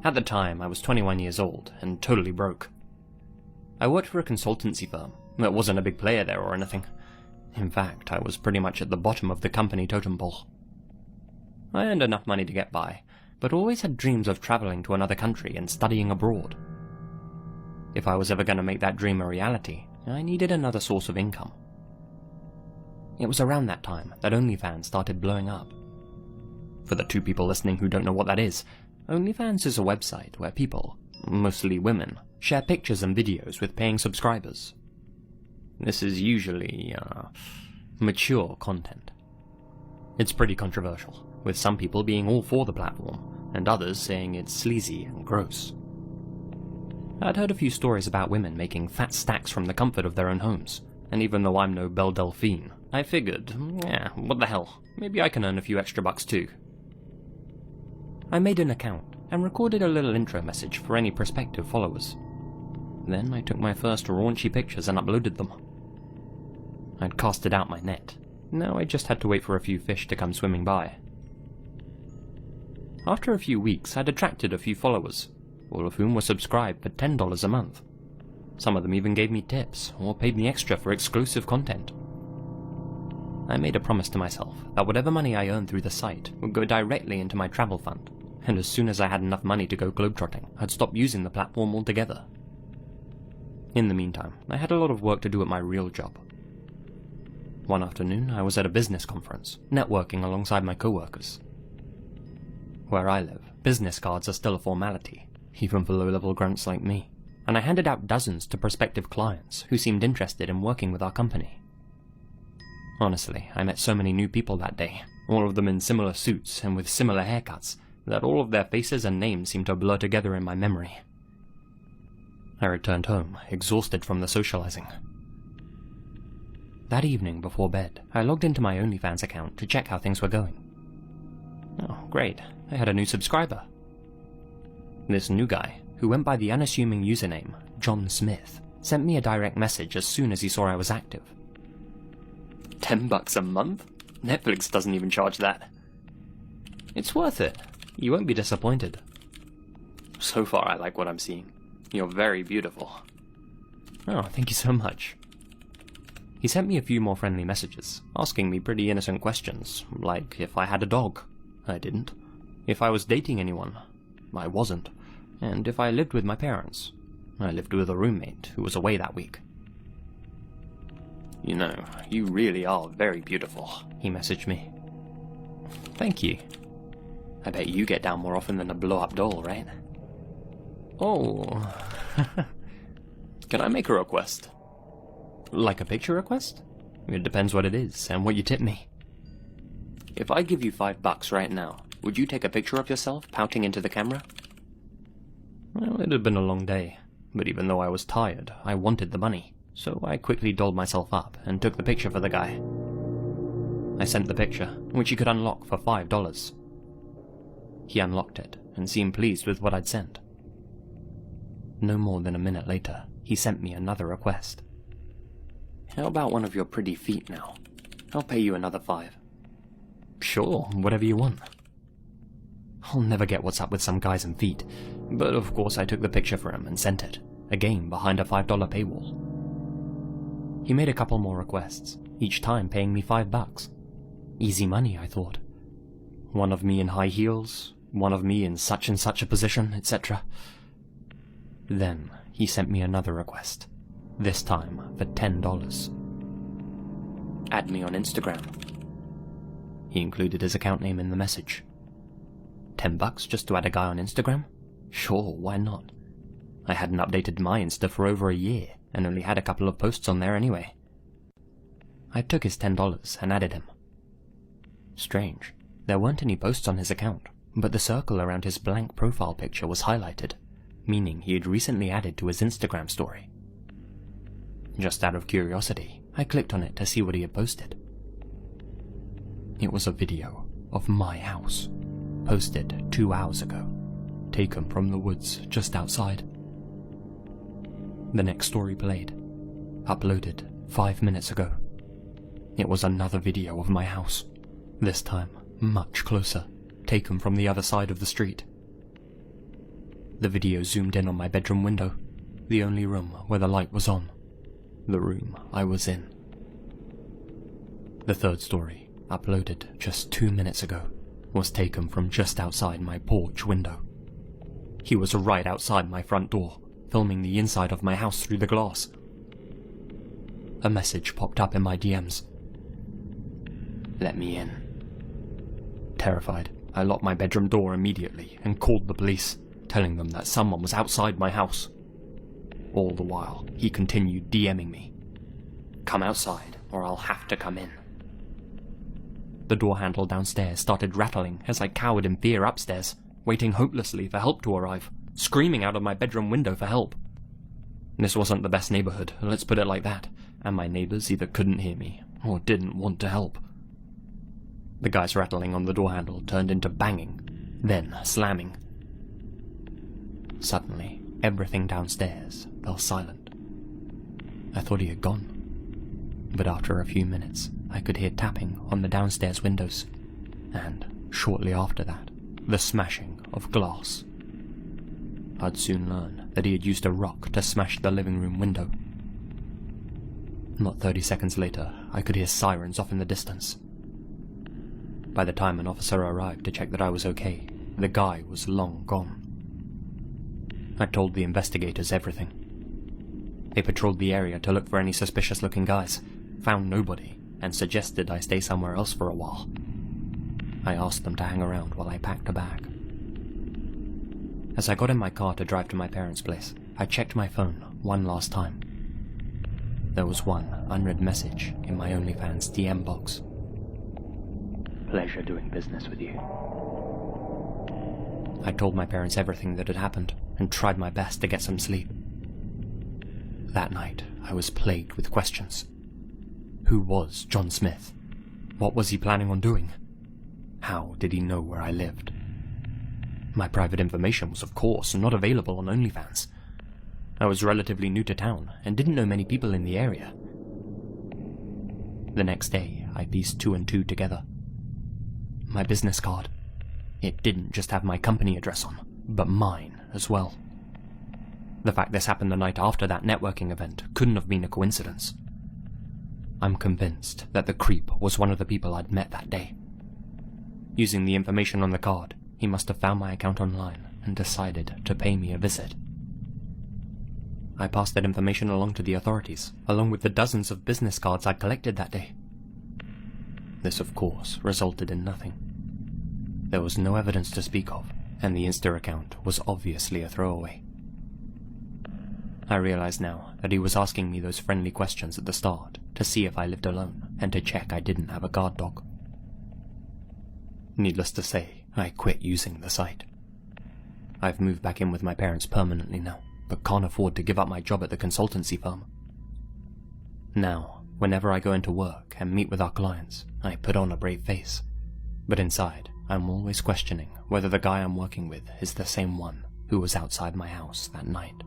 At the time, I was 21 years old and totally broke. I worked for a consultancy firm that wasn't a big player there or anything. In fact, I was pretty much at the bottom of the company totem pole. I earned enough money to get by, but always had dreams of traveling to another country and studying abroad. If I was ever going to make that dream a reality, I needed another source of income. It was around that time that Onlyfans started blowing up. For the 2 people listening who don't know what that is, Onlyfans is a website where people, mostly women, share pictures and videos with paying subscribers. This is usually, mature content. It's pretty controversial, with some people being all for the platform, and others saying it's sleazy and gross. I'd heard a few stories about women making fat stacks from the comfort of their own homes, and even though I'm no Belle Delphine, I figured, yeah, what the hell, maybe I can earn a few extra bucks too. I made an account and recorded a little intro message for any prospective followers. Then I took my first raunchy pictures and uploaded them. I'd casted out my net. Now I just had to wait for a few fish to come swimming by. After a few weeks, I'd attracted a few followers, all of whom were subscribed for $10 a month. Some of them even gave me tips, or paid me extra for exclusive content. I made a promise to myself that whatever money I earned through the site would go directly into my travel fund, and as soon as I had enough money to go globetrotting, I'd stop using the platform altogether. In the meantime, I had a lot of work to do at my real job. One afternoon, I was at a business conference, networking alongside my co-workers. Where I live, business cards are still a formality, even for low-level grunts like me, and I handed out dozens to prospective clients who seemed interested in working with our company. Honestly, I met so many new people that day, all of them in similar suits and with similar haircuts, that all of their faces and names seemed to blur together in my memory. I returned home, exhausted from the socializing. That evening before bed, I logged into my Onlyfans account to check how things were going. Oh, great, I had a new subscriber. This new guy, who went by the unassuming username John Smith, sent me a direct message as soon as he saw I was active. $10 a month? Netflix doesn't even charge that. It's worth it. You won't be disappointed. So far I like what I'm seeing. You're very beautiful. Oh, thank you so much. He sent me a few more friendly messages, asking me pretty innocent questions, like if I had a dog. I didn't. If I was dating anyone. I wasn't. And if I lived with my parents. I lived with a roommate who was away that week. You know, you really are very beautiful, he messaged me. Thank you. I bet you get down more often than a blow-up doll, right? Oh. Can I make a request? Like a picture request? It depends what it is, and what you tip me. If I give you $5 right now, would you take a picture of yourself pouting into the camera? Well, it had been a long day, but even though I was tired, I wanted the money, so I quickly dolled myself up and took the picture for the guy. I sent the picture, which he could unlock for $5. He unlocked it, and seemed pleased with what I'd sent. No more than a minute later, he sent me another request. How about one of your pretty feet now? I'll pay you another $5. Sure, whatever you want. I'll never get what's up with some guys and feet, but of course I took the picture for him and sent it, again behind a $5 paywall. He made a couple more requests, each time paying me $5. Easy money, I thought. One of me in high heels, one of me in such and such a position, etc. Then he sent me another request, this time for $10. Add me on Instagram. He included his account name in the message. $10 just to add a guy on Instagram? Sure, why not? I hadn't updated my Insta for over a year, and only had a couple of posts on there anyway. I took his $10 and added him. Strange, there weren't any posts on his account, but the circle around his blank profile picture was highlighted, meaning he had recently added to his Instagram story. Just out of curiosity, I clicked on it to see what he had posted. It was a video of my house, posted 2 hours ago, taken from the woods just outside. The next story played, uploaded 5 minutes ago. It was another video of my house, this time much closer, taken from the other side of the street. The video zoomed in on my bedroom window, the only room where the light was on. The room I was in. The third story, uploaded just 2 minutes ago, was taken from just outside my porch window. He was right outside my front door, filming the inside of my house through the glass. A message popped up in my DMs. "Let me in." Terrified, I locked my bedroom door immediately and called the police, telling them that someone was outside my house. All the while, he continued DMing me. "Come outside, or I'll have to come in." The door handle downstairs started rattling as I cowered in fear upstairs, waiting hopelessly for help to arrive, screaming out of my bedroom window for help. This wasn't the best neighborhood, let's put it like that, and my neighbors either couldn't hear me or didn't want to help. The guy's rattling on the door handle turned into banging, then slamming. Suddenly, everything downstairs fell silent. I thought he had gone, but after a few minutes, I could hear tapping on the downstairs windows, and, shortly after that, the smashing of glass. I'd soon learn that he had used a rock to smash the living room window. Not 30 seconds later, I could hear sirens off in the distance. By the time an officer arrived to check that I was okay, the guy was long gone. I told the investigators everything. They patrolled the area to look for any suspicious-looking guys, found nobody, and suggested I stay somewhere else for a while. I asked them to hang around while I packed a bag. As I got in my car to drive to my parents' place, I checked my phone one last time. There was one unread message in my Onlyfans DM box. "Pleasure doing business with you." I told my parents everything that had happened and tried my best to get some sleep. That night, I was plagued with questions. Who was John Smith? What was he planning on doing? How did he know where I lived? My private information was, of course, not available on OnlyFans. I was relatively new to town and didn't know many people in the area. The next day, I pieced 2 and 2 together. My business card. It didn't just have my company address on, but mine as well. The fact this happened the night after that networking event couldn't have been a coincidence. I'm convinced that the creep was one of the people I'd met that day. Using the information on the card, he must have found my account online and decided to pay me a visit. I passed that information along to the authorities, along with the dozens of business cards I'd collected that day. This, of course, resulted in nothing. There was no evidence to speak of, and the Insta account was obviously a throwaway. I realize now that he was asking me those friendly questions at the start to see if I lived alone and to check I didn't have a guard dog. Needless to say, I quit using the site. I've moved back in with my parents permanently now, but can't afford to give up my job at the consultancy firm. Now, whenever I go into work and meet with our clients, I put on a brave face, but inside, I'm always questioning whether the guy I'm working with is the same one who was outside my house that night.